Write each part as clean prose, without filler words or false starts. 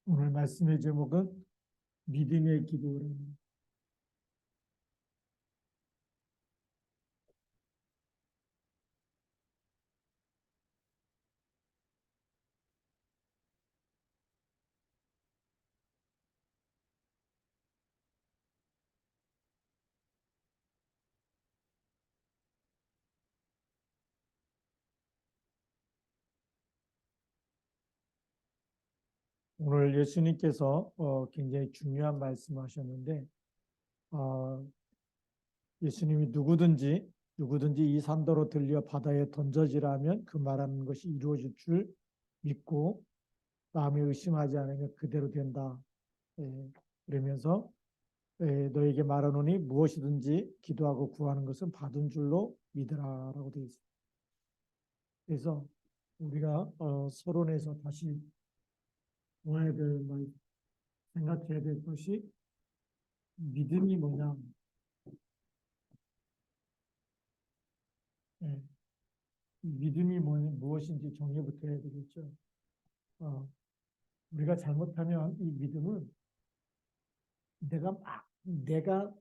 오늘 말씀의 제목은 믿음의 기도랍니다. 오늘 예수님께서 굉장히 중요한 말씀하셨는데 예수님이 누구든지 이 산더러 들려 바다에 던져지라면 그 말하는 것이 이루어질 줄 믿고 마음에 의심하지 않으면 그대로 된다. 그러면서 너에게 말하노니 무엇이든지 기도하고 구하는 것은 받은 줄로 믿으라라고 되어 있습니다. 그래서 우리가 서론에서 다시 모아야 될 생각해야 될 것이 믿음이 뭐냐. 예, 믿음이 무엇인지 정의부터 해야 되겠죠. 우리가 잘못하면 이 믿음은 내가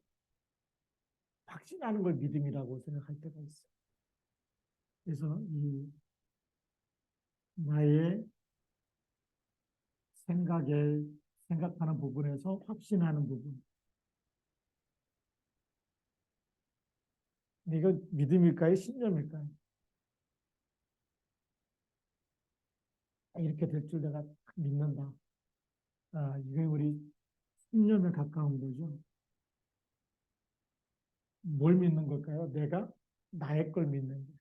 확신하는 걸 믿음이라고 생각할 때가 있어. 그래서 이 나의 생각하는 부분에서 확신하는 부분. 이거 믿음일까요? 신념일까요? 이렇게 될 줄 내가 믿는다. 이게 우리 신념에 가까운 거죠. 뭘 믿는 걸까요? 내가 나의 걸 믿는 거죠.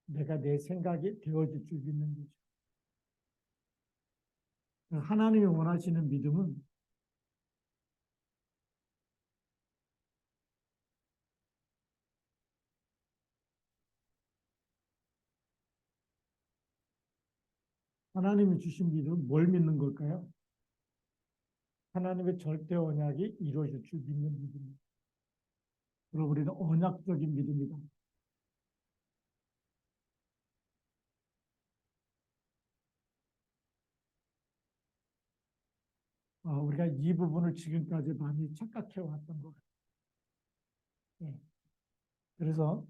내가 내 생각이 되어질 줄 믿는 거죠. 하나님이 원하시는 믿음은 하나님이 주신 믿음은 뭘 믿는 걸까요? 하나님의 절대 언약이 이루어질 줄 믿는 믿음입니다. 그리고 우리는 언약적인 믿음이다. 우리가 이 부분을 지금까지 많이 착각해 왔던 것 같아요. 네. 그래서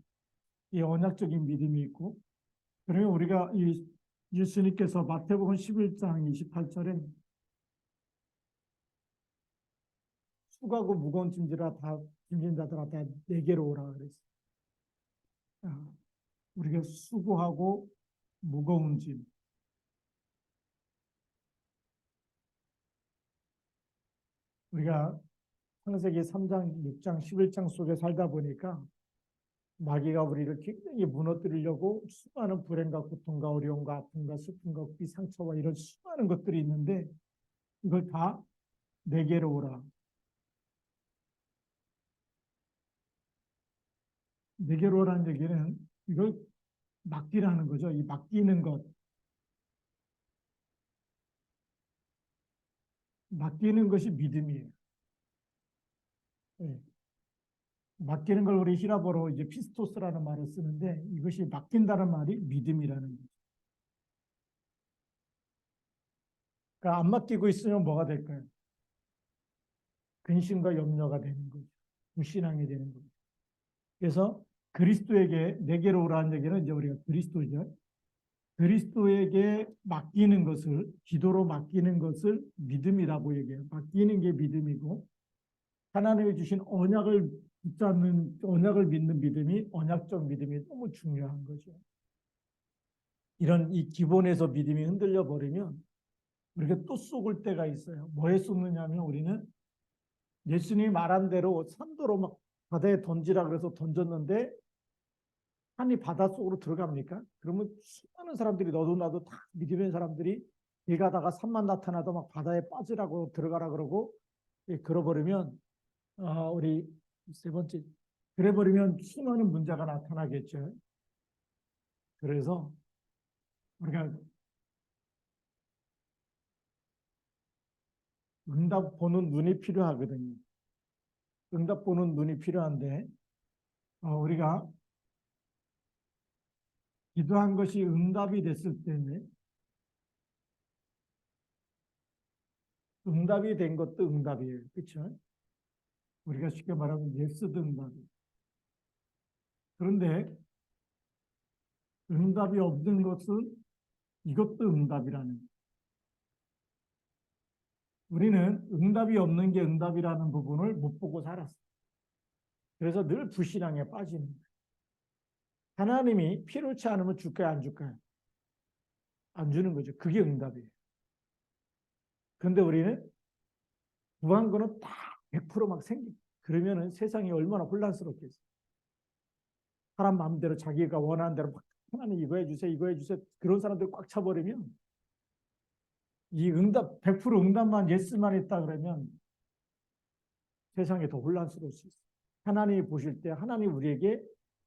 이 언약적인 믿음이 있고, 그러면 우리가 이 예수님께서 마태복음 11장 28절에 수고하고 무거운 짐진 자들아 다 내게로 오라 그랬어요. 우리가 수고하고 무거운 짐. 우리가 창세기 3장, 6장, 11장 속에 살다 보니까 마귀가 우리를 굉장히 무너뜨리려고 수많은 불행과 고통과 어려움과 아픔과 슬픔과 비 상처와 이런 수많은 것들이 있는데 이걸 다 내게로 오라. 내게로 오라는 얘기는 이걸 맡기라는 거죠. 이 맡기는 것. 맡기는 것이 믿음이에요. 네. 맡기는 걸 우리 히라보로 이제 피스토스라는 말을 쓰는데 이것이 맡긴다는 말이 믿음이라는 거죠. 그러니까 안 맡기고 있으면 뭐가 될까요? 근심과 염려가 되는 거죠. 불신앙이 되는 거죠. 그래서 그리스도에게 내게로 오라는 얘기는 이제 우리가 그리스도죠. 그리스도에게 맡기는 것을 기도로 맡기는 것을 믿음이라고 얘기해요. 맡기는 게 믿음이고 하나님이 주신 언약을 붙잡는 언약을 믿는 믿음이 언약적 믿음이 너무 중요한 거죠. 이런 이 기본에서 믿음이 흔들려 버리면 우리가 또 속을 때가 있어요. 뭐에 속느냐면 우리는 예수님이 말한 대로 산도로 막 바다에 던지라 그래서 던졌는데 산이 바닷속으로 들어갑니까? 그러면 수많은 사람들이 너도 나도 다 믿음의 사람들이 길 가다가 산만 나타나도 막 바다에 빠지라고 들어가라 그러고 그러버리면 우리 세 번째 그래버리면 수많은 문제가 나타나겠죠. 그래서 우리가 응답 보는 눈이 필요하거든요. 응답 보는 눈이 필요한데 우리가 기도한 것이 응답이 됐을 때는 응답이 된 것도 응답이에요. 그렇죠? 우리가 쉽게 말하면 예스도 응답이에요. 그런데 응답이 없는 것은 이것도 응답이라는 거예요. 우리는 응답이 없는 게 응답이라는 부분을 못 보고 살았어요. 그래서 늘 불신앙에 빠지는 거예요. 하나님이 필요치 않으면 줄까요, 안 줄까요? 안 주는 거죠. 그게 응답이에요. 그런데 우리는 구한 거는 다 100%막 생기고 그러면은 세상이 얼마나 혼란스럽겠어요. 사람 마음대로 자기가 원하는 대로 막 하나님 이거 해주세요, 이거 해주세요. 그런 사람들 꽉 차버리면 이 응답 100% 응답만 예스만 했다 그러면 세상이 더 혼란스러울 수 있어요. 하나님이 보실 때 하나님 우리에게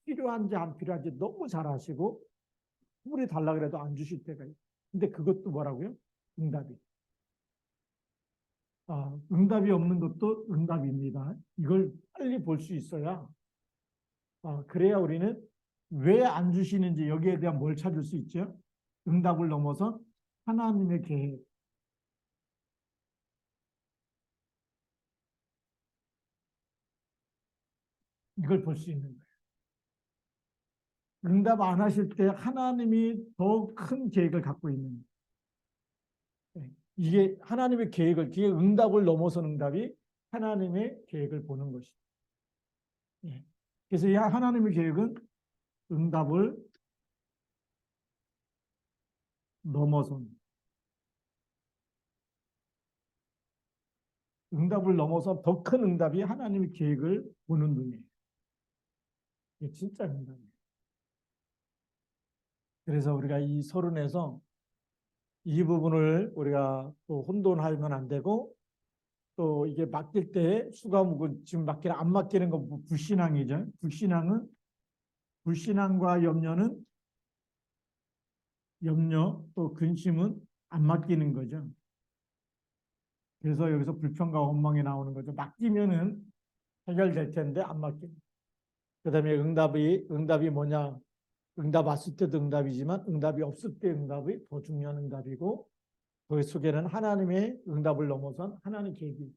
필요한지 안 필요한지 너무 잘 아시고 우리 달라 그래도 안 주실 때가 있어요. 근데 그것도 뭐라고요? 응답이. 응답이 없는 것도 응답입니다. 이걸 빨리 볼 수 있어야 그래야 우리는 왜 안 주시는지 여기에 대한 뭘 찾을 수 있죠? 응답을 넘어서 하나님의 계획. 이걸 볼 수 있는 거예요. 응답 안 하실 때 하나님이 더 큰 계획을 갖고 있는 거예요. 이게 하나님의 계획을, 그게 응답을 넘어선 응답이 하나님의 계획을 보는 것이죠. 그래서 이 하나님의 계획은 응답을 넘어선, 응답을 넘어서 더 큰 응답이 하나님의 계획을 보는 눈이에요. 이게 진짜 응답이에요. 그래서 우리가 이 서론에서 이 부분을 우리가 또 혼돈하면 안 되고 또 이게 맡길 때 수가묵은 지금 맡기는 안 맡기는 건 불신앙이죠. 불신앙과 염려 또 근심은 안 맡기는 거죠. 그래서 여기서 불평과 원망이 나오는 거죠. 맡기면은 해결될 텐데 안 맡기는. 그다음에 응답이 뭐냐? 응답 왔을 때도 응답이지만 응답이 없을 때 응답이 더 중요한 응답이고 그 속에는 하나님의 응답을 넘어선 하나님의 계획이.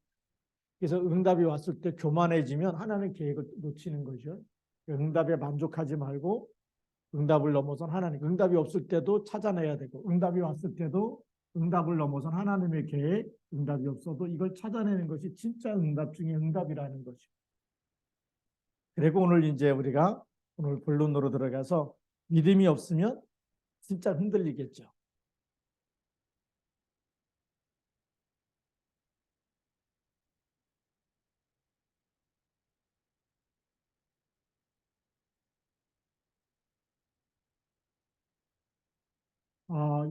그래서 응답이 왔을 때 교만해지면 하나님의 계획을 놓치는 거죠. 응답에 만족하지 말고 응답을 넘어선 하나님. 응답이 없을 때도 찾아내야 되고 응답이 왔을 때도 응답을 넘어선 하나님의 계획, 응답이 없어도 이걸 찾아내는 것이 진짜 응답 중에 응답이라는 거죠. 그리고 오늘 이제 우리가 오늘 본론으로 들어가서 믿음이 없으면 진짜 흔들리겠죠.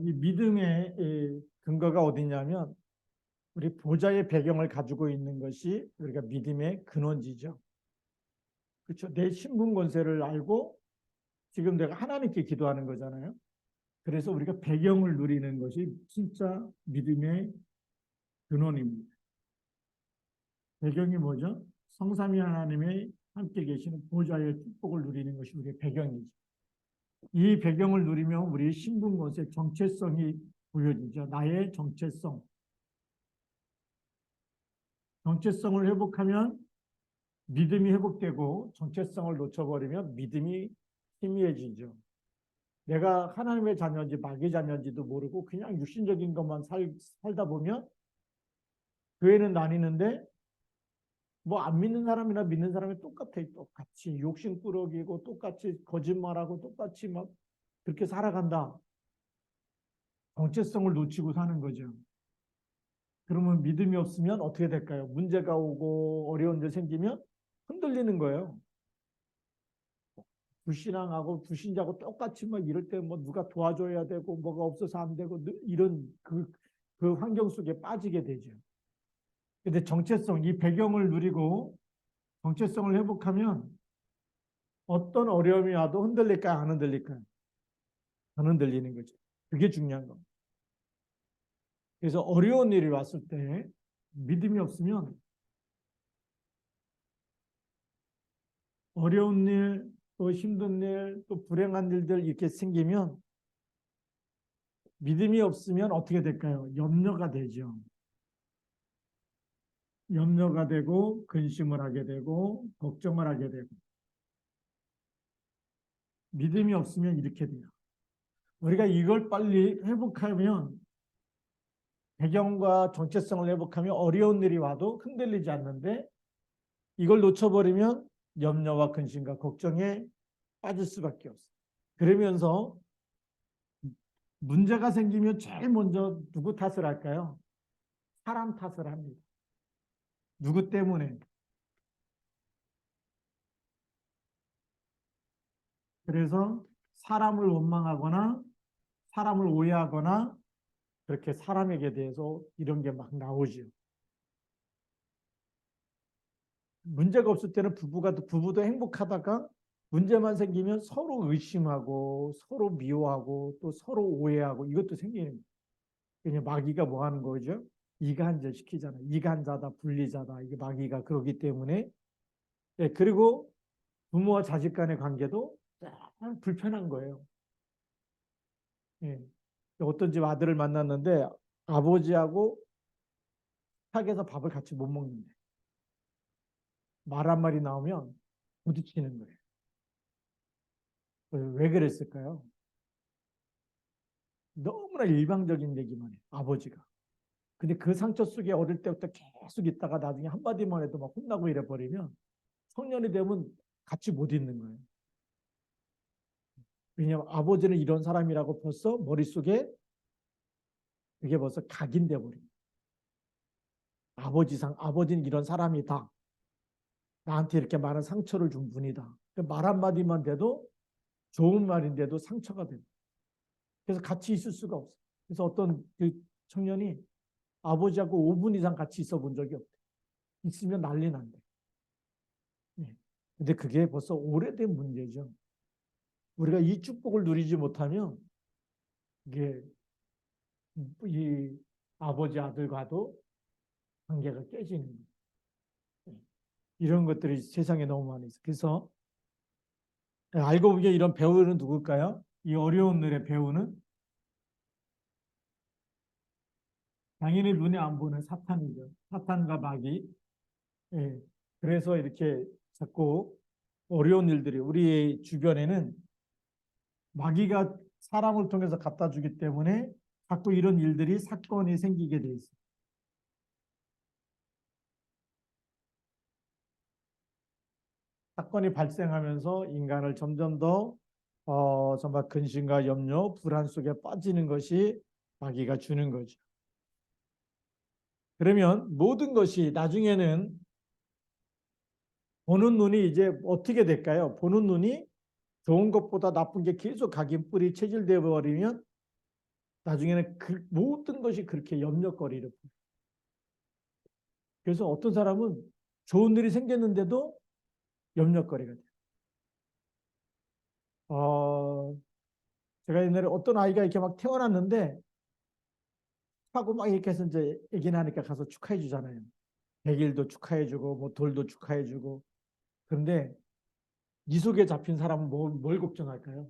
이 믿음의 근거가 어디냐면 우리 보좌의 배경을 가지고 있는 것이 우리가 믿음의 근원지죠. 그렇죠. 내 신분 권세를 알고 지금 내가 하나님께 기도하는 거잖아요. 그래서 우리가 배경을 누리는 것이 진짜 믿음의 근원입니다. 배경이 뭐죠? 성삼위 하나님의 함께 계시는 보좌의 축복을 누리는 것이 우리의 배경이죠. 이 배경을 누리면 우리의 신분 권세 정체성이 보여지죠. 나의 정체성. 정체성을 회복하면 믿음이 회복되고 정체성을 놓쳐버리면 믿음이 희미해지죠. 내가 하나님의 자녀인지 마귀의 자녀인지도 모르고 그냥 육신적인 것만 살다 보면 교회는 나뉘는데 뭐 안 믿는 사람이나 믿는 사람이 똑같아. 똑같이 욕심꾸러기고 똑같이 거짓말하고 똑같이 막 그렇게 살아간다. 정체성을 놓치고 사는 거죠. 그러면 믿음이 없으면 어떻게 될까요? 문제가 오고 어려운 일 생기면 흔들리는 거예요. 불신앙하고 불신자하고 똑같이 막 이럴 때 뭐 누가 도와줘야 되고 뭐가 없어서 안 되고 이런 그 환경 속에 빠지게 되죠. 근데 정체성, 이 배경을 누리고 정체성을 회복하면 어떤 어려움이 와도 흔들릴까요? 안 흔들릴까요? 안 흔들리는 거죠. 그게 중요한 겁니다. 그래서 어려운 일이 왔을 때 믿음이 없으면 어려운 일, 또 힘든 일, 또 불행한 일들 이렇게 생기면 믿음이 없으면 어떻게 될까요? 염려가 되죠. 염려가 되고 근심을 하게 되고 걱정을 하게 되고 믿음이 없으면 이렇게 돼요. 우리가 이걸 빨리 회복하면 배경과 정체성을 회복하면 어려운 일이 와도 흔들리지 않는데 이걸 놓쳐버리면 염려와 근심과 걱정에 빠질 수밖에 없어요. 그러면서 문제가 생기면 제일 먼저 누구 탓을 할까요? 사람 탓을 합니다. 누구 때문에? 그래서 사람을 원망하거나 사람을 오해하거나 그렇게 사람에게 대해서 이런 게 막 나오죠. 문제가 없을 때는 부부도 행복하다가 문제만 생기면 서로 의심하고 서로 미워하고 또 서로 오해하고 이것도 생기는 거예요. 그냥 마귀가 뭐 하는 거죠? 이간질 시키잖아요. 이간자다, 분리자다. 이게 마귀가 그러기 때문에 예, 그리고 부모와 자식 간의 관계도 불편한 거예요. 예. 어떤 집 아들을 만났는데 아버지하고 식탁에서 밥을 같이 못 먹는데 말 한마디 나오면 부딪히는 거예요. 왜 그랬을까요? 너무나 일방적인 얘기만 해요. 아버지가. 근데 그 상처 속에 어릴 때부터 계속 있다가 나중에 한마디만 해도 막 혼나고 이래 버리면 성년이 되면 같이 못 있는 거예요. 왜냐하면 아버지는 이런 사람이라고 벌써 머릿속에 그게 벌써 각인돼 버립니다. 아버지는 이런 사람이다. 나한테 이렇게 많은 상처를 준 분이다. 말 한마디만 돼도 좋은 말인데도 상처가 됩니다. 그래서 같이 있을 수가 없어요. 그래서 어떤 그 청년이 아버지하고 5분 이상 같이 있어 본 적이 없대. 있으면 난리 난대. 예. 근데 그게 벌써 오래된 문제죠. 우리가 이 축복을 누리지 못하면 이게 이 아버지 아들과도 관계가 깨지는 거예요. 예. 이런 것들이 세상에 너무 많이 있어요. 그래서 알고 보기에 이런 배우는 누굴까요? 이 어려운 일의 배우는 당연히 눈에 안 보는 사탄이죠. 사탄과 마귀. 예. 그래서 이렇게 자꾸 어려운 일들이 우리 주변에는 마귀가 사람을 통해서 갖다 주기 때문에 자꾸 이런 일들이 사건이 생기게 돼 있어요. 사건이 발생하면서 인간을 점점 더 정말 근심과 염려, 불안 속에 빠지는 것이 마귀가 주는 거죠. 그러면 모든 것이 나중에는 보는 눈이 이제 어떻게 될까요? 보는 눈이 좋은 것보다 나쁜 게 계속 각인뿔이 체질되어 버리면 나중에는 그 모든 것이 그렇게 염려거리를. 그래서 어떤 사람은 좋은 일이 생겼는데도 염려거리가 돼요. 제가 옛날에 어떤 아이가 이렇게 막 태어났는데 하고 막 이렇게 해서 이제 애기 나니까 가서 축하해 주잖아요. 100일도 축하해 주고 뭐 돌도 축하해 주고. 그런데 이 속에 잡힌 사람은 뭘 걱정할까요?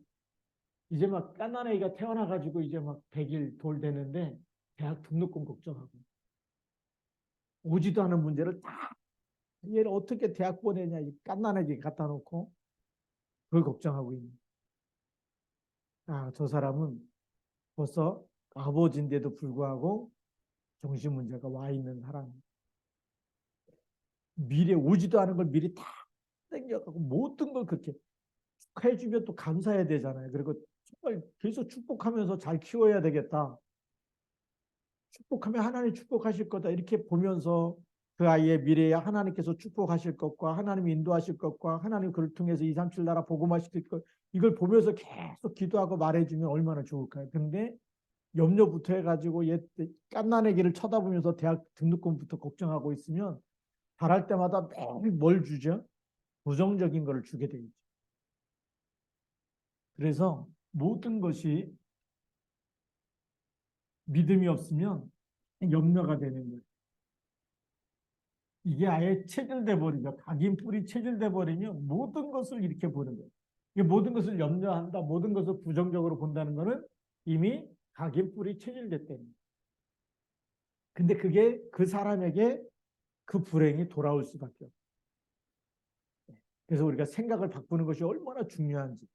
이제 막 갓난 아이가 태어나가지고 이제 막 100일 돌 되는데 대학 등록금 걱정하고 오지도 않은 문제를 다 얘를 어떻게 대학 보내냐 이 갓난 아이게 갖다 놓고 그걸 걱정하고 있는. 저 사람은 벌써 아버지인데도 불구하고 정신 문제가 와 있는 사람. 미래 오지도 않은 걸 미리 다 땡겨가고 모든 걸 그렇게 축하해주면 또 감사해야 되잖아요. 그리고 정말 계속 축복하면서 잘 키워야 되겠다. 축복하면 하나님 축복하실 거다. 이렇게 보면서 그 아이의 미래에 하나님께서 축복하실 것과 하나님 인도하실 것과 하나님 그를 통해서 237 나라 복음화시킬 것 이걸 보면서 계속 기도하고 말해주면 얼마나 좋을까요? 근데 염려부터 해가지고 얘 갓난애기를 쳐다보면서 대학 등록금부터 걱정하고 있으면 잘할 때마다 매일 뭘 주죠? 부정적인 걸 주게 되죠. 그래서 모든 것이 믿음이 없으면 염려가 되는 거예요. 이게 아예 체질돼 버리죠. 각인뿔이 체질돼 버리면 모든 것을 이렇게 보는 거예요. 모든 것을 염려한다, 모든 것을 부정적으로 본다는 것은 이미 각인뿔이 체질됐다는 거예요. 근데 그게 그 사람에게 그 불행이 돌아올 수밖에 없어요. 그래서 우리가 생각을 바꾸는 것이 얼마나 중요한지,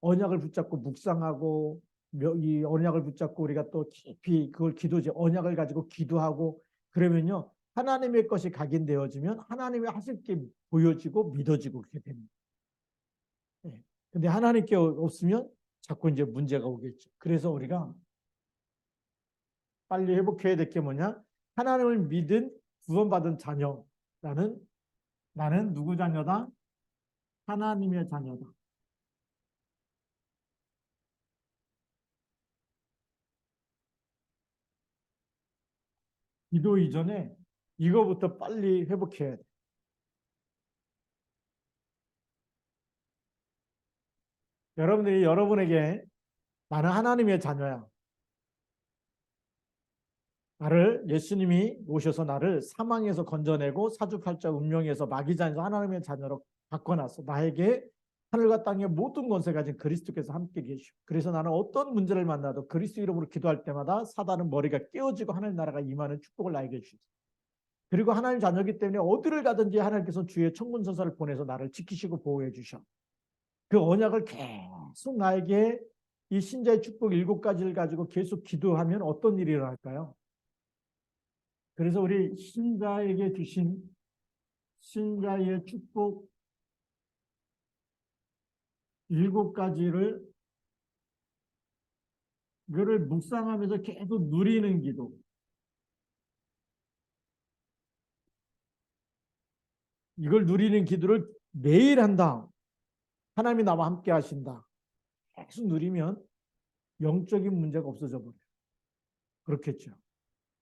언약을 붙잡고 묵상하고, 이 언약을 붙잡고 우리가 또 깊이 그걸 기도지, 언약을 가지고 기도하고, 그러면요 하나님의 것이 각인되어지면 하나님이 하실 게 보여지고 믿어지고 그렇게 됩니다. 예. 근데 하나님께 없으면 자꾸 이제 문제가 오겠죠. 그래서 우리가 빨리 회복해야 될 게 뭐냐? 하나님을 믿은 구원받은 자녀라는, 나는 누구 자녀다? 하나님의 자녀다. 기도 이전에 이거부터 빨리 회복해야 돼. 여러분들이 여러분에게 나는 하나님의 자녀야. 나를 예수님이 오셔서 나를 사망에서 건져내고 사주팔자 운명에서 마귀자에서 하나님의 자녀로 바꿔놨어. 나에게 하늘과 땅의 모든 권세 가진 그리스도께서 함께 계시고, 그래서 나는 어떤 문제를 만나도 그리스도 이름으로 기도할 때마다 사단은 머리가 깨어지고 하나님 나라가 임하는 축복을 나에게 주시고, 그리고 하나님 자녀이기 때문에 어디를 가든지 하나님께서 주의 천군천사를 보내서 나를 지키시고 보호해 주셔. 그 언약을 계속 나에게 이 신자의 축복 7가지를 가지고 계속 기도하면 어떤 일이 일어날까요? 그래서 우리 신자에게 주신 신자의 축복 7가지를 이거를 묵상하면서 계속 누리는 기도. 이걸 누리는 기도를 매일 한다. 하나님이 나와 함께 하신다. 계속 누리면 영적인 문제가 없어져 버려요. 그렇겠죠.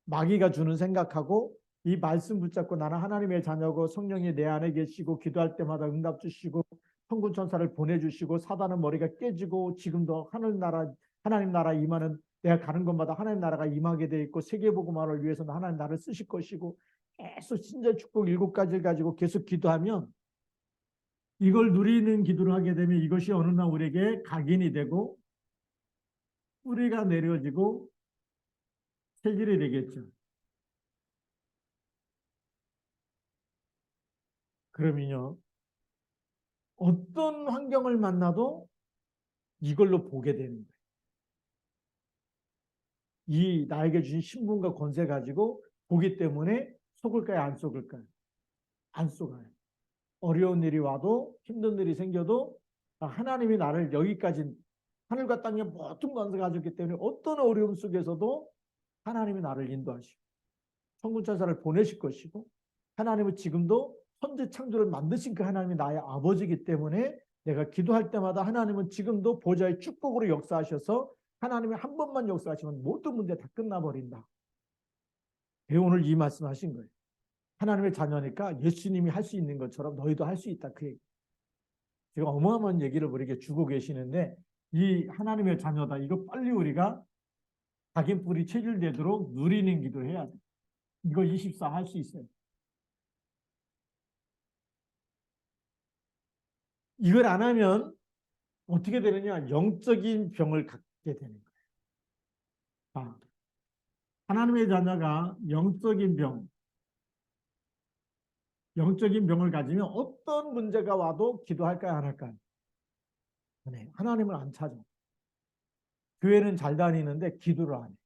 마귀가 주는 생각하고 이 말씀 붙잡고 나는 하나님의 자녀고 성령이 내 안에 계시고 기도할 때마다 응답 주시고 천군 천사를 보내주시고 사단은 머리가 깨지고 지금도 하나님 나라 임하는, 내가 가는 곳마다 하나님 나라가 임하게 돼 있고 세계복음화를 위해서는 하나님 나라를 쓰실 것이고, 계속 신자 축복 7가지를 가지고 계속 기도하면, 이걸 누리는 기도를 하게 되면 이것이 어느 날 우리에게 각인이 되고 뿌리가 내려지고 체질이 되겠죠. 그러면요 어떤 환경을 만나도 이걸로 보게 되는 거예요. 이 나에게 주신 신분과 권세 가지고 보기 때문에 속을까요? 안 속을까요? 안 속아요. 어려운 일이 와도 힘든 일이 생겨도 하나님이 나를 여기까지 하늘과 땅의 모든 권세 가졌기 때문에 어떤 어려움 속에서도 하나님이 나를 인도하시고 천군천사를 보내실 것이고, 하나님은 지금도 천지 창조를 만드신 그 하나님이 나의 아버지이기 때문에 내가 기도할 때마다 하나님은 지금도 보좌의 축복으로 역사하셔서 하나님이 한 번만 역사하시면 모든 문제 다 끝나버린다. 오늘 이 말씀하신 거예요. 하나님의 자녀니까 예수님이 할 수 있는 것처럼 너희도 할 수 있다. 그 얘기. 제가 어마어마한 얘기를 우리에게 주고 계시는데, 이 하나님의 자녀다. 이거 빨리 우리가 각인뿌리 체질되도록 누리는 기도해야 돼. 이거 24 할 수 있어요. 이걸 안 하면 어떻게 되느냐? 영적인 병을 갖게 되는 거예요. 아, 하나님의 자녀가 영적인 병을 가지면 어떤 문제가 와도 기도할까요? 안 할까요? 네, 하나님을 안 찾아. 교회는 잘 다니는데 기도를 안 해.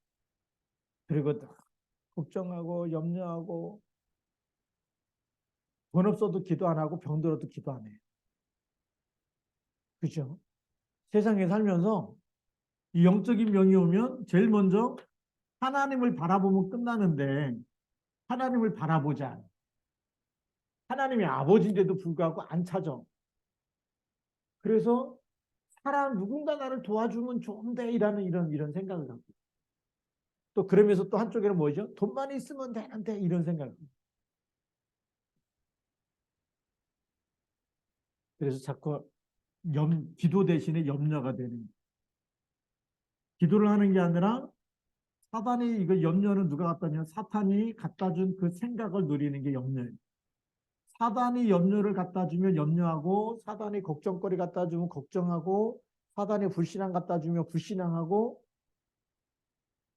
그리고 걱정하고 염려하고 돈 없어도 기도 안 하고 병 들어도 기도 안 해. 그죠? 세상에 살면서 이 영적인 병이 오면 제일 먼저 하나님을 바라보면 끝나는데 하나님을 바라보자. 하나님이 아버지인데도 불구하고 안 찾아. 그래서 누군가 나를 도와주면 좋은데 이런 생각을 갖고, 또 그러면서 또 한쪽에는 뭐죠? 돈만 있으면 되는데 이런 생각을. 그래서 자꾸 기도 대신에 염려가 되는. 기도를 하는 게 아니라 사단이, 이거 염려는 누가 갖다 주냐? 사탄이 갖다 준 그 생각을 누리는 게 염려예요. 사단이 염려를 갖다 주면 염려하고, 사단이 걱정거리 갖다 주면 걱정하고, 사단이 불신앙 갖다 주면 불신앙하고,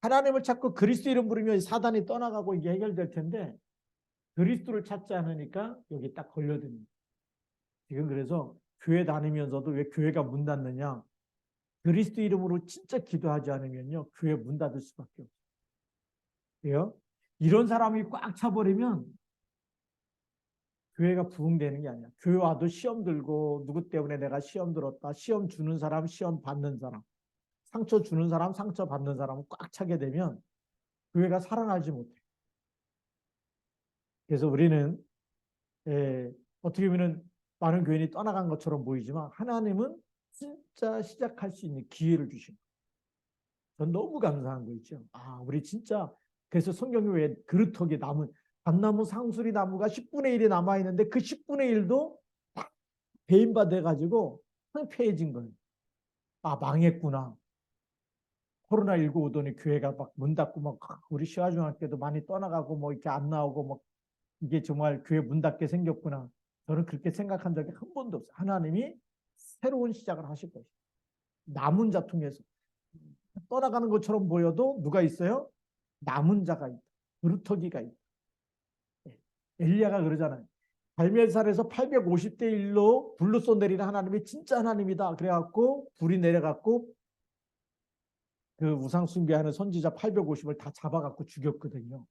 하나님을 찾고 그리스도 이름 부르면 사단이 떠나가고 이게 해결될 텐데, 그리스도를 찾지 않으니까 여기 딱 걸려드는 거예요. 지금 그래서 교회 다니면서도 왜 교회가 문 닫느냐? 그리스도 이름으로 진짜 기도하지 않으면요, 교회 문 닫을 수밖에 없어요. 이런 사람이 꽉 차버리면 교회가 부흥되는 게 아니야. 교회 와도 시험 들고 누구 때문에 내가 시험 들었다. 시험 주는 사람, 시험 받는 사람, 상처 주는 사람, 상처 받는 사람은 꽉 차게 되면 교회가 살아나지 못해. 그래서 우리는 어떻게 보면 많은 교인이 떠나간 것처럼 보이지만 하나님은 진짜 시작할 수 있는 기회를 주신 거예요. 전 너무 감사한 거 있죠. 아, 우리 진짜 그래서 성경에 왜 그루터기 나무, 감나무 상수리 나무가 10분의 1이 남아 있는데 그 10분의 1도 배임받아 가지고 황폐해진 거예요. 아, 망했구나. 코로나19 오더니 교회가 막 문 닫고 막 우리 시화중학교도 많이 떠나가고 뭐 이렇게 안 나오고 뭐 이게 정말 교회 문 닫게 생겼구나. 저는 그렇게 생각한 적이 한 번도 없어요. 하나님이 새로운 시작을 하실 것이에요. 남은 자 통해서. 떠나가는 것처럼 보여도 누가 있어요? 남은 자가 있다. 그루터기가 있다. 엘리야가 그러잖아요. 갈멜살에서 850대 1로 불로 쏜내리는 하나님이 진짜 하나님이다. 그래갖고 불이 내려갖고 그 우상 숭배하는 선지자 850을 다 잡아갖고 죽였거든요.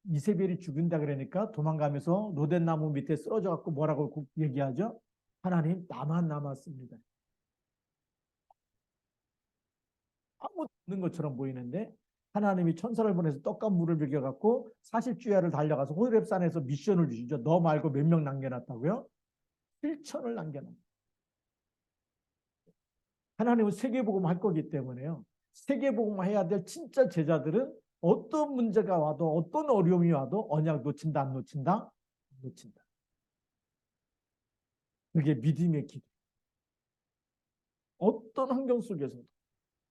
이세벨이 죽인다 그러니까 도망가면서 로덴나무 밑에 쓰러져 갖고 뭐라고 얘기하죠? 하나님 나만 남았습니다. 아무것도 없는 것처럼 보이는데 하나님이 천사를 보내서 떡과 물을 먹여갖고 40주야를 달려가서 호렙산에서 미션을 주시죠. 너 말고 몇 명 남겨놨다고요? 7천을 남겨놨. 하나님은 세계복음 할 거기 때문에요. 세계복음 해야 될 진짜 제자들은 어떤 문제가 와도 어떤 어려움이 와도 언약 놓친다 안 놓친다? 안 놓친다. 그게 믿음의 기도. 어떤 환경 속에서도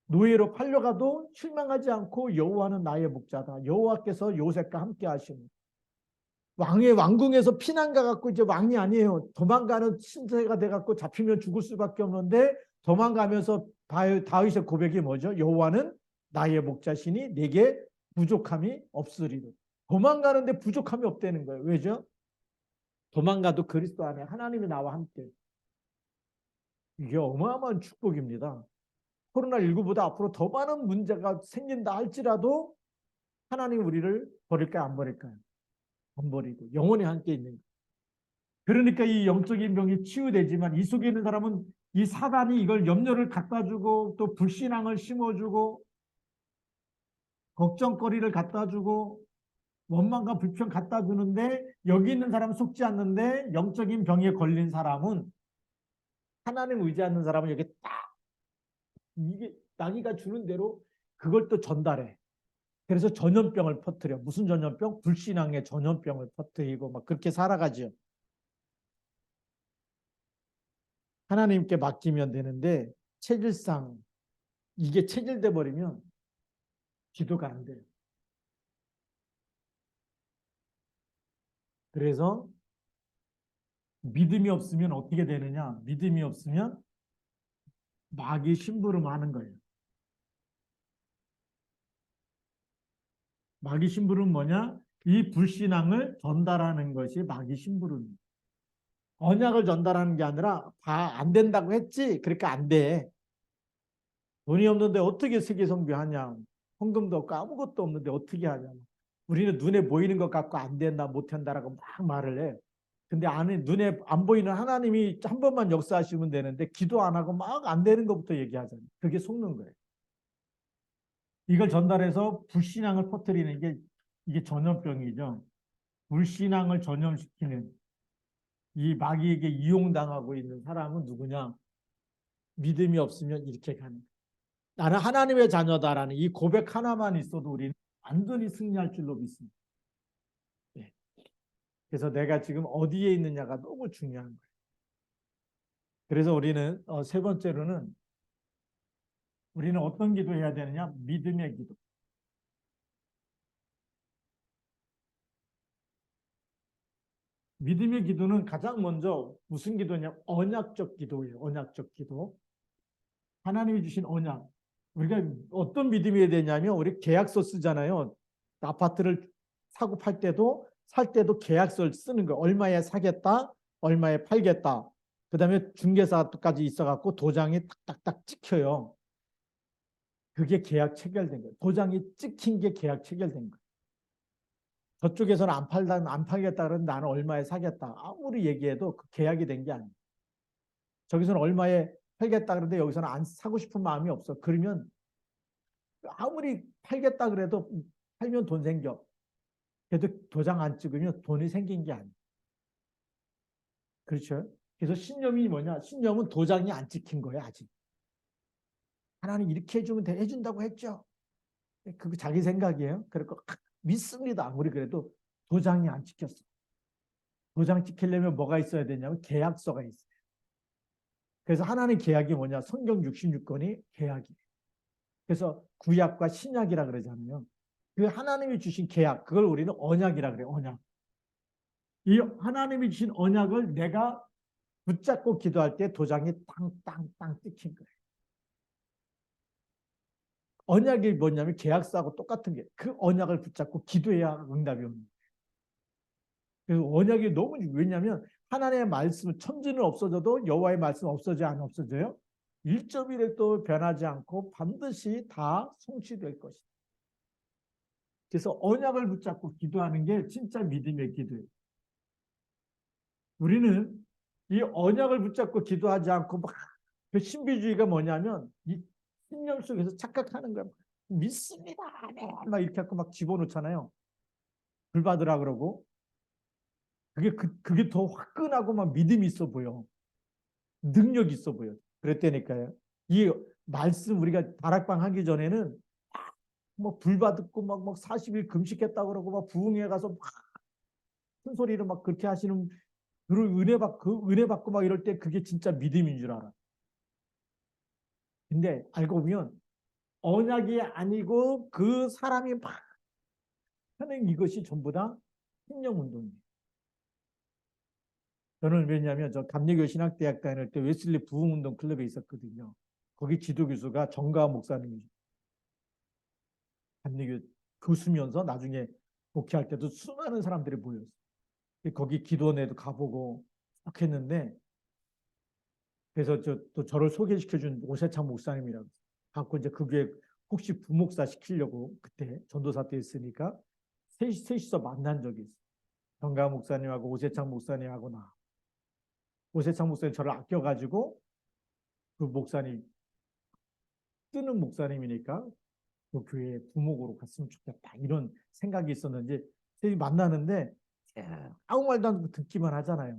노예로 팔려가도 실망하지 않고 여호와는 나의 목자다. 여호와께서 요셉과 함께 하시는 왕의 왕궁에서 피난가 갖고 이제 왕이 아니에요. 도망가는 신세가 돼 갖고 잡히면 죽을 수밖에 없는데 도망가면서 다윗의 고백이 뭐죠? 여호와는 나의 목자시니 내게 부족함이 없으리로. 도망가는데 부족함이 없다는 거예요. 왜죠? 도망가도 그리스도 안에 하나님이 나와 함께. 이게 어마어마한 축복입니다. 코로나19보다 앞으로 더 많은 문제가 생긴다 할지라도 하나님 우리를 버릴까요? 안 버릴까요? 안 버리고 영원히 함께 있는 거예요. 그러니까 이 영적인 병이 치유되지만 이 속에 있는 사람은 이 사단이 이걸 염려를 갖다 주고 또 불신앙을 심어주고 걱정거리를 갖다 주고 원망과 불평 갖다 주는데 여기 있는 사람은 속지 않는데 영적인 병에 걸린 사람은 하나님 의지하는 사람은 여기 딱 이게 나기가 주는 대로 그걸 또 전달해. 그래서 전염병을 퍼뜨려. 무슨 전염병? 불신앙의 전염병을 퍼뜨리고 막 그렇게 살아가죠. 하나님께 맡기면 되는데 체질상 이게 체질돼 버리면 기도가 안 돼요. 그래서 믿음이 없으면 어떻게 되느냐? 믿음이 없으면 마귀 심부름하는 거예요. 마귀 심부름은 뭐냐? 이 불신앙을 전달하는 것이 마귀 심부름이에요. 언약을 전달하는 게 아니라 안 된다고 했지? 그러니까 안 돼. 돈이 없는데 어떻게 세계 선교하냐? 헌금도 없고 아무것도 없는데 어떻게 하냐? 우리는 눈에 보이는 것 갖고 안 된다, 못 한다라고 막 말을 해. 근데 안에 눈에 안 보이는 하나님이 한 번만 역사하시면 되는데 기도 안 하고 막 안 되는 것부터 얘기하잖아요. 그게 속는 거예요. 이걸 전달해서 불신앙을 퍼뜨리는 게 이게 전염병이죠. 불신앙을 전염시키는 이 마귀에게 이용당하고 있는 사람은 누구냐? 믿음이 없으면 이렇게 가는 거예요. 나는 하나님의 자녀다라는 이 고백 하나만 있어도 우리는 완전히 승리할 줄로 믿습니다. 네. 그래서 내가 지금 어디에 있느냐가 너무 중요한 거예요. 그래서 우리는 세 번째로는 우리는 어떤 기도해야 되느냐? 믿음의 기도. 믿음의 기도는 가장 먼저 무슨 기도냐? 언약적 기도예요. 언약적 기도. 하나님이 주신 언약. 우리가 어떤 믿음이 되냐면 우리 계약서 쓰잖아요. 아파트를 사고 팔 때도 살 때도 계약서를 쓰는 거예요. 얼마에 사겠다, 얼마에 팔겠다. 그 다음에 중개사까지 있어갖고 도장이 딱딱딱 찍혀요. 그게 계약 체결된 거예요. 도장이 찍힌 게 계약 체결된 거예요. 저쪽에서는 안 팔겠다 그러면 나는 얼마에 사겠다. 아무리 얘기해도 그 계약이 된 게 아니에요. 저기서는 얼마에 팔겠다 그러는데 여기서는 안 사고 싶은 마음이 없어. 그러면 아무리 팔겠다 그래도 팔면 돈 생겨. 그래도 도장 안 찍으면 돈이 생긴 게 아니에요. 그렇죠? 그래서 신념이 뭐냐? 신념은 도장이 안 찍힌 거예요, 아직. 하나님 이렇게 해주면 해준다고 했죠. 그거 자기 생각이에요. 그리고 믿습니다. 아무리 그래도 도장이 안 찍혔어. 도장 찍히려면 뭐가 있어야 되냐면 계약서가 있어요. 그래서 하나님 계약이 뭐냐? 성경 66권이 계약이에요. 그래서 구약과 신약이라 그러잖아요. 그 하나님이 주신 계약, 그걸 우리는 언약이라 그래요. 언약. 이 하나님이 주신 언약을 내가 붙잡고 기도할 때 도장이 땅땅땅 찍힌 거예요. 언약이 뭐냐면 계약서하고 똑같은 게 그 언약을 붙잡고 기도해야 응답이 오는 거예요. 그래서 언약이 너무 왜냐하면 하나님의 말씀은 천지는 없어져도 여호와의 말씀 없어져 안 없어져요? 1.1도 변하지 않고 반드시 다 성취될 것이다. 그래서 언약을 붙잡고 기도하는 게 진짜 믿음의 기도예요. 우리는 이 언약을 붙잡고 기도하지 않고 막 그 신비주의가 뭐냐면 이 신념 속에서 착각하는 거야. 믿습니다. 네. 막 이렇게 하고 막 집어넣잖아요. 불 받으라 그러고. 그게 더 화끈하고 막 믿음이 있어 보여. 능력 있어 보여. 그랬다니까요. 이 말씀 우리가 다락방 하기 전에는 뭐 불 받고 막 40일 금식했다 그러고 막 부흥회 가서 막 큰 소리로 막 그렇게 하시는 은혜 받고 막 이럴 때 그게 진짜 믿음인 줄 알아. 근데 알고 보면 언약이 아니고 그 사람이 막 하는 이것이 전부 다 신령 운동이에요. 저는 왜냐하면 저 감리교 신학대학 다닐 때 웨슬리 부흥운동 클럽에 있었거든요. 거기 지도교수가 정가와 목사님이죠. 감리교 교수면서 나중에 목회할 때도 수많은 사람들이 모였어요. 거기 기도원에도 가보고 막 했는데 그래서 또 저를 소개시켜준 오세창 목사님이라고 갖고 이제 그게 혹시 부목사 시키려고 그때 전도사 때 있으니까 셋이서 만난 적이 있어요. 정가 목사님하고 오세창 목사님하고 나. 오세창 목사님 저를 아껴가지고 그 목사님 뜨는 목사님이니까 그 교회에 부목으로 갔으면 좋겠다 이런 생각이 있었는지 셋이 만나는데 아무 말도 안 듣고 듣기만 하잖아요.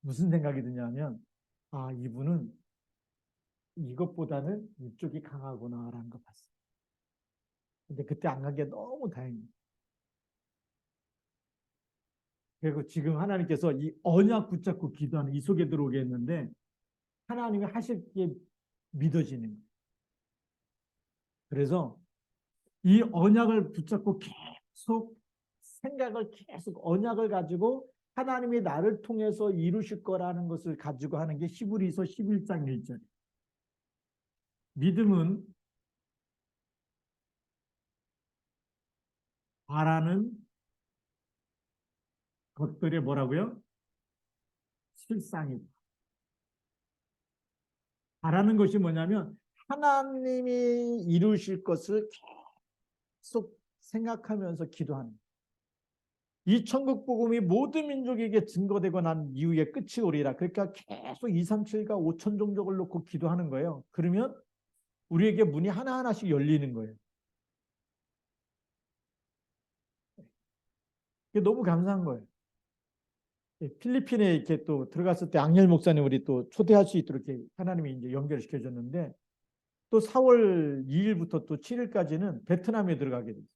무슨 생각이 드냐면 아 이분은 이것보다는 이쪽이 강하구나라는 걸 봤어요. 근데 그때 안 간 게 너무 다행이에요. 그리고 지금 하나님께서 이 언약 붙잡고 기도하는 이 속에 들어오게 했는데 하나님이 하실 게 믿어지는 거예요. 그래서 이 언약을 붙잡고 계속 생각을 계속 언약을 가지고 하나님이 나를 통해서 이루실 거라는 것을 가지고 하는 게 히브리서 11장 1절. 믿음은 바라는 것들의 뭐라고요? 실상이다. 바라는 것이 뭐냐면 하나님이 이루실 것을 계속 생각하면서 기도하는 이 천국 복음이 모든 민족에게 증거되고 난 이후에 끝이 오리라. 그러니까 계속 2, 3, 7과 5천 종족을 놓고 기도하는 거예요. 그러면 우리에게 문이 하나하나씩 열리는 거예요. 이게 너무 감사한 거예요. 필리핀에 이렇게 또 들어갔을 때 앙헬 목사님 우리 또 초대할 수 있도록 이렇게 하나님이 이제 연결시켜 줬는데 또 4월 2일부터 또 7일까지는 베트남에 들어가게 됐어요.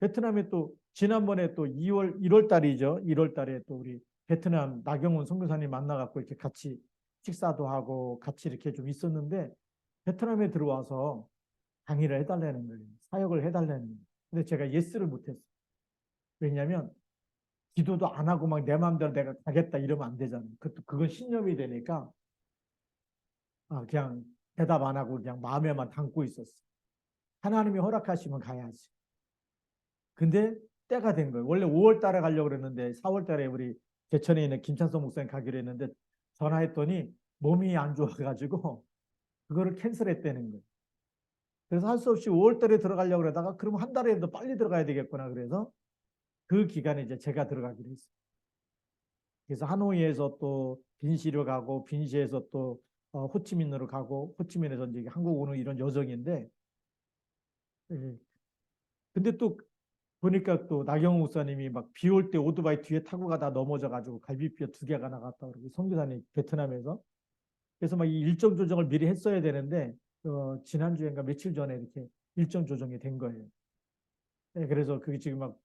베트남에 또 지난번에 또 1월 달이죠. 1월 달에 또 우리 베트남 나경원 선교사님 만나갖고 이렇게 같이 식사도 하고 같이 이렇게 좀 있었는데 베트남에 들어와서 강의를 해달라는 거예요. 사역을 해달라는 거예요. 근데 제가 예스를 못했어요. 왜냐하면 기도도 안 하고 막 내 마음대로 내가 가겠다 이러면 안 되잖아요. 그건 신념이 되니까 그냥 대답 안 하고 그냥 마음에만 담고 있었어요. 하나님이 허락하시면 가야지. 근데 때가 된 거예요. 원래 5월 달에 가려고 그랬는데 4월 달에 우리 제천에 있는 김찬성 목사님 가기로 했는데 전화했더니 몸이 안 좋아가지고 그거를 캔슬했다는 거예요. 그래서 할 수 없이 5월 달에 들어가려고 그러다가 그러면 한 달에도 빨리 들어가야 되겠구나. 그래서 그 기간에 이제 제가 들어가기로 했어요. 그래서 하노이에서 또 빈시로 가고 빈시에서 또 호치민으로 가고 호치민에서 이제 한국 오는 이런 여정인데 예. 근데 또 보니까 또 나경호 목사님이 막 비 올 때 오토바이 뒤에 타고 가다 넘어져가지고 갈비뼈 2개가 나갔다 그러고 선교사님 베트남에서 그래서 막 이 일정 조정을 미리 했어야 되는데 지난주인가 며칠 전에 이렇게 일정 조정이 된 거예요. 예, 그래서 그게 지금 막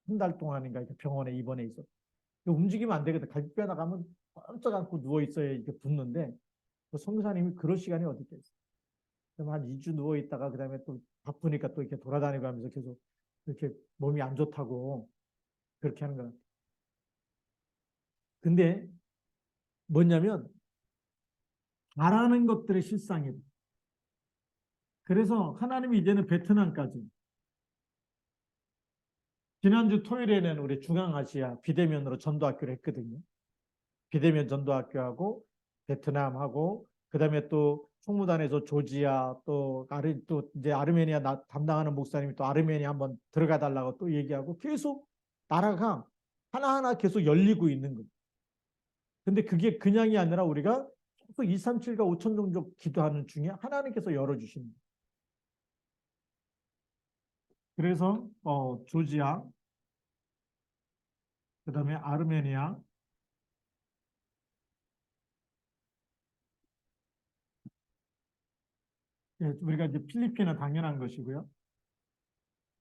한 달 동안인가 이렇게 병원에 입원해 있어. 움직이면 안 되거든. 갈비뼈 나가면 뻔쩍 안고 누워 있어야 이렇게 붓는데 선교사님이 그럴 시간이 어디 있겠어요. 그럼 한 2주 누워 있다가 그다음에 또 바쁘니까 또 이렇게 돌아다니고 하면서 계속 이렇게 몸이 안 좋다고 그렇게 하는 거야. 근데 뭐냐면 바라는 것들의 실상이다. 그래서 하나님이 이제는 베트남까지 지난주 토요일에는 우리 중앙아시아 비대면으로 전도학교를 했거든요. 비대면 전도학교하고 베트남하고 그다음에 또 총무단에서 조지아 또 이제 아르메니아 담당하는 목사님이 또 아르메니아 한번 들어가 달라고 또 얘기하고 계속 나라가 하나하나 계속 열리고 있는 거예요. 근데 그게 그냥이 아니라 우리가 계속 237과 5천 종족 기도하는 중에 하나님께서 열어주시는 거예요. 그래서 조지아, 그다음에 아르메니아, 예, 우리가 이제 필리핀은 당연한 것이고요.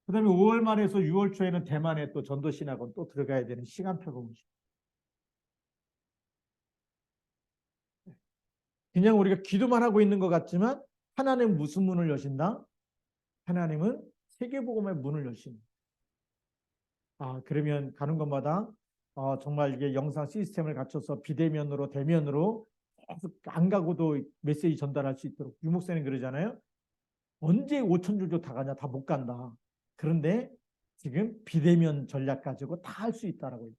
그다음에 5월 말에서 6월 초에는 대만에 또 전도신학원 또 들어가야 되는 시간표가 오죠. 그냥 우리가 기도만 하고 있는 것 같지만 하나님은 무슨 문을 여신다? 하나님은 세계복음의 문을 여신다. 그러면 가는 곳마다 정말 이게 영상 시스템을 갖춰서 비대면으로 대면으로 계속 안 가고도 메시지 전달할 수 있도록 유목사님 그러잖아요. 언제 5천 줄도 다 가냐? 다 못 간다. 그런데 지금 비대면 전략 가지고 다 할 수 있다라고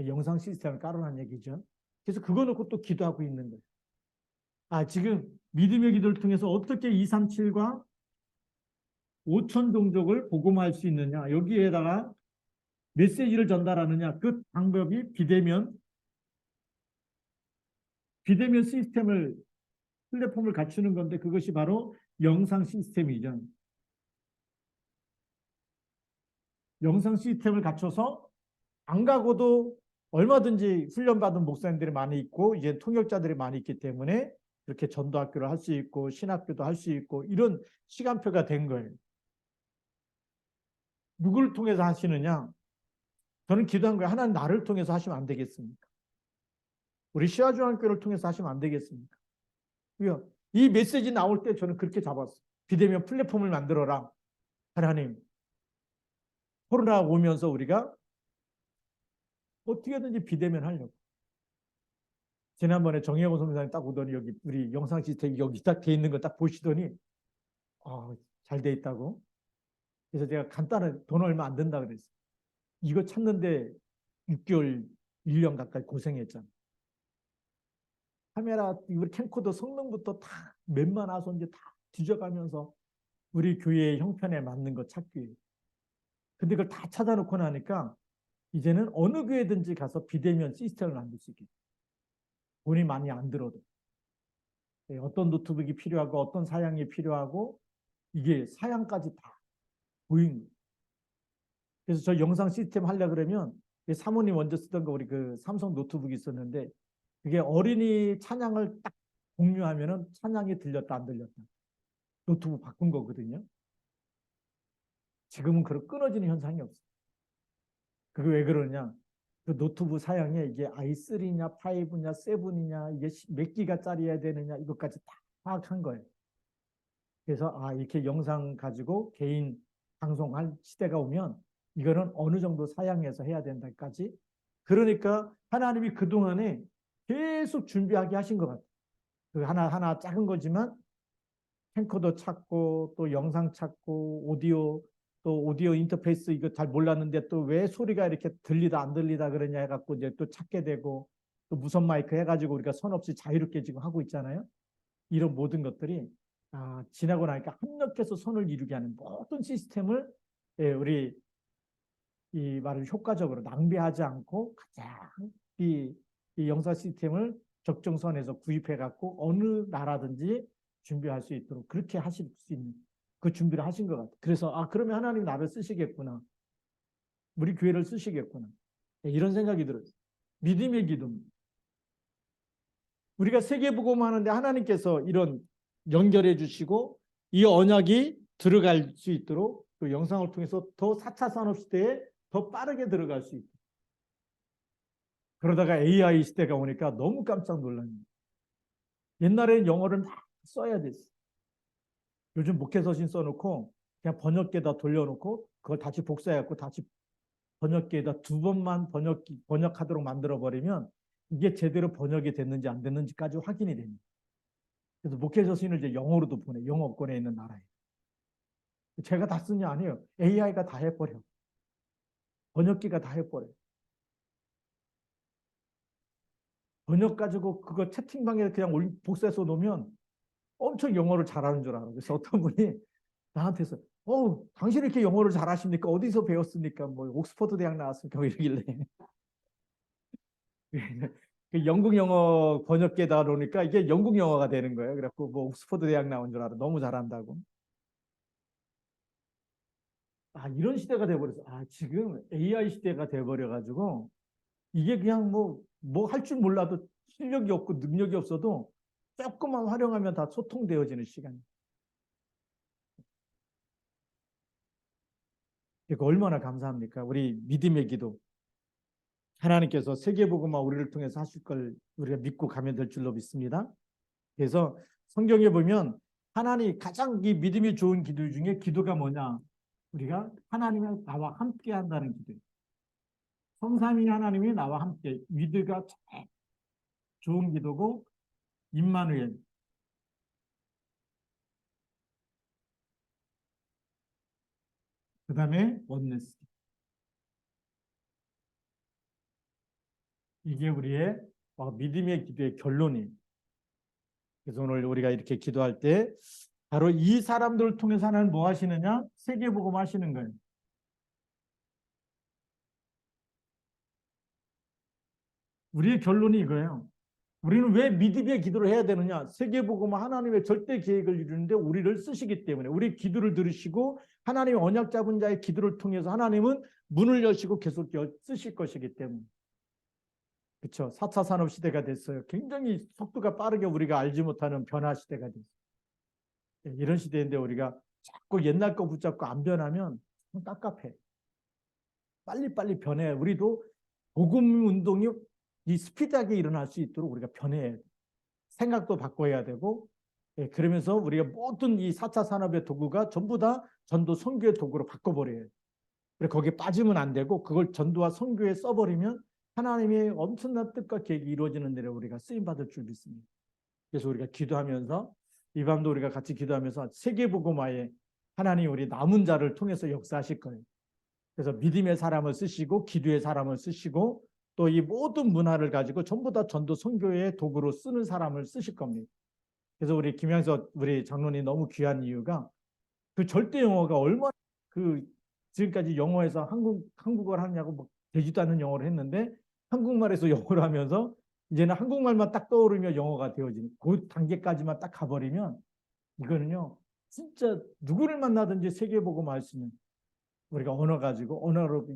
영상 시스템을 깔아놓은 얘기죠. 그래서 그거 놓고 또 기도하고 있는 거예요. 지금 믿음의 기도를 통해서 어떻게 237과 5천 종족을 복음화할 수 있느냐. 여기에다가 메시지를 전달하느냐. 그 방법이 비대면 시스템을 플랫폼을 갖추는 건데 그것이 바로 영상 시스템이죠. 영상 시스템을 갖춰서 안 가고도 얼마든지 훈련받은 목사님들이 많이 있고 이제 통역자들이 많이 있기 때문에 이렇게 전도학교를 할 수 있고 신학교도 할 수 있고 이런 시간표가 된 거예요. 누구를 통해서 하시느냐? 저는 기도한 거예요. 하나님 나를 통해서 하시면 안 되겠습니까? 우리 시아중앙교를 통해서 하시면 안 되겠습니까? 왜요? 이 메시지 나올 때 저는 그렇게 잡았어요. 비대면 플랫폼을 만들어라. 하나님, 코로나 오면서 우리가 어떻게든지 비대면 하려고. 지난번에 정혜원 선생님 딱 오더니 여기 우리 영상 시스템 여기 딱 돼 있는 거 딱 보시더니 잘 돼 있다고. 그래서 제가 간단한 돈 얼마 안 든다 그랬어요. 이거 찾는데 6개월, 1년 가까이 고생했잖아. 카메라, 우리 캠코더 성능부터 다 몇만 와서 이제 다 뒤져가면서 우리 교회의 형편에 맞는 거 찾기 위해. 근데 그걸 다 찾아놓고 나니까 이제는 어느 교회든지 가서 비대면 시스템을 만들 수 있게. 돈이 많이 안 들어도. 어떤 노트북이 필요하고 어떤 사양이 필요하고 이게 사양까지 다 보이는 거예요. 그래서 저 영상 시스템 하려고 그러면 사모님 먼저 쓰던 거 우리 그 삼성 노트북이 있었는데 그게 어린이 찬양을 딱 공유하면은 찬양이 들렸다 안 들렸다. 노트북 바꾼 거거든요. 지금은 그런 끊어지는 현상이 없어요. 그게 왜 그러냐? 그 노트북 사양에 이게 i3냐, 5냐, 7이냐, 이게 몇 기가짜리여야 되느냐, 이것까지 다 파악한 거예요. 그래서 이렇게 영상 가지고 개인 방송할 시대가 오면 이거는 어느 정도 사양해서 해야 된다까지. 그러니까 하나님이 그동안에 계속 준비하게 하신 것 같아요. 그 하나하나 작은 거지만 캠코더 찾고 또 영상 찾고 오디오 또 오디오 인터페이스 이거 잘 몰랐는데 또 왜 소리가 이렇게 들리다 안 들리다 그러냐 해갖고 이제 또 찾게 되고 또 무선 마이크 해가지고 우리가 선 없이 자유롭게 지금 하고 있잖아요. 이런 모든 것들이 지나고 나니까 합력해서 선을 이루게 하는 모든 시스템을 우리 이 말을 효과적으로 낭비하지 않고 가장 이 영상 시스템을 적정선에서 구입해 갖고 어느 나라든지 준비할 수 있도록 그렇게 하실 수 있는 그 준비를 하신 것 같아요. 그래서 그러면 하나님 나를 쓰시겠구나. 우리 교회를 쓰시겠구나. 이런 생각이 들어요. 믿음의 기도입니다. 우리가 세계복음 하는데 하나님께서 이런 연결해 주시고 이 언약이 들어갈 수 있도록 그 영상을 통해서 더 4차 산업시대에 더 빠르게 들어갈 수 있고 그러다가 AI 시대가 오니까 너무 깜짝 놀랐네요. 옛날에는 영어를 막 써야 됐어. 요즘 목회서신 써놓고 그냥 번역기에다 돌려놓고 그걸 다시 복사해갖고 다시 번역기에다 2번만 번역하도록 만들어버리면 이게 제대로 번역이 됐는지 안 됐는지까지 확인이 됩니다. 그래서 목회서신을 이제 영어로도 보내, 영어권에 있는 나라에. 제가 다 쓰냐 아니에요. AI가 다 해버려. 번역기가 다 해버려. 번역 가지고 그거 채팅방에 그냥 복사해서 놓으면 엄청 영어를 잘하는 줄 알아. 그래서 어떤 분이 나한테서 당신 이렇게 영어를 잘하십니까? 어디서 배웠습니까? 뭐 옥스퍼드 대학 나왔습니까? 뭐 이러길래 그 영국 영어 번역기에다 놓으니까 이게 영국 영어가 되는 거예요. 그래갖고 뭐 옥스퍼드 대학 나온 줄 알아. 너무 잘한다고. 이런 시대가 돼버렸어. 지금 AI 시대가 돼버려가지고 이게 그냥 뭐 할 줄 몰라도 실력이 없고 능력이 없어도 조금만 활용하면 다 소통되어지는 시간. 그러니까 얼마나 감사합니까? 우리 믿음의 기도. 하나님께서 세계복음화 우리를 통해서 하실 걸 우리가 믿고 가면 될 줄로 믿습니다. 그래서 성경에 보면 하나님 가장 이 믿음이 좋은 기도 중에 기도가 뭐냐? 우리가 하나님이 나와 함께 한다는 기도. 성삼위 하나님이 나와 함께 위드가 좋은 기도고 임마누엘 그 다음에 원네스 이게 우리의 믿음의 기도의 결론이에요. 그래서 오늘 우리가 이렇게 기도할 때 바로 이 사람들을 통해서 하나님 뭐 하시느냐? 세계복음 하시는 거예요. 우리의 결론이 이거예요. 우리는 왜 믿음의 기도를 해야 되느냐? 세계복음은 하나님의 절대 계획을 이루는데 우리를 쓰시기 때문에 우리 기도를 들으시고 하나님의 언약 잡은 자의 기도를 통해서 하나님은 문을 여시고 계속 쓰실 것이기 때문에 그렇죠. 4차 산업 시대가 됐어요. 굉장히 속도가 빠르게 우리가 알지 못하는 변화 시대가 됐어요. 이런 시대인데 우리가 자꾸 옛날 거 붙잡고 안 변하면 깝깝해. 빨리빨리 변해. 우리도 복음 운동이 이 스피드하게 일어날 수 있도록 우리가 변해야 돼. 생각도 바꿔야 되고 그러면서 우리가 모든 이 4차 산업의 도구가 전부 다 전도 선교의 도구로 바꿔버려요. 그래 거기에 빠지면 안 되고 그걸 전도와 선교에 써버리면 하나님의 엄청난 뜻과 계획이 이루어지는 데를 우리가 쓰임받을 줄 믿습니다. 그래서 우리가 기도하면서 이 밤도 우리가 같이 기도하면서 세계복음화에 하나님 우리 남은 자를 통해서 역사하실 거예요. 그래서 믿음의 사람을 쓰시고 기도의 사람을 쓰시고 또 이 모든 문화를 가지고 전부 다 전도 선교의 도구로 쓰는 사람을 쓰실 겁니다. 그래서 우리 김양석 우리 장로님 너무 귀한 이유가 그 절대 영어가 얼마나 그 지금까지 영어에서 한국어를 하냐고 뭐 되지도 않는 영어를 했는데 한국말에서 영어를 하면서 이제는 한국말만 딱 떠오르며 영어가 되어지는 그 단계까지만 딱 가버리면 이거는요 진짜 누구를 만나든지 세계복음화 할 수 있는 우리가 언어 가지고 언어로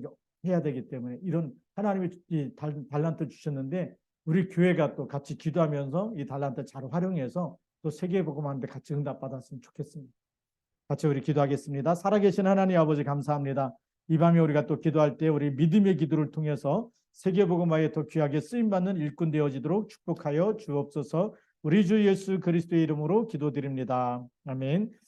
해야 되기 때문에 이런 하나님이 달란트 주셨는데 우리 교회가 또 같이 기도하면서 이 달란트 잘 활용해서 또 세계복음화하는데 같이 응답받았으면 좋겠습니다. 같이 우리 기도하겠습니다. 살아계신 하나님 아버지 감사합니다. 이 밤에 우리가 또 기도할 때 우리 믿음의 기도를 통해서 세계복음화에 더 귀하게 쓰임받는 일꾼 되어지도록 축복하여 주옵소서. 우리 주 예수 그리스도의 이름으로 기도드립니다. 아멘.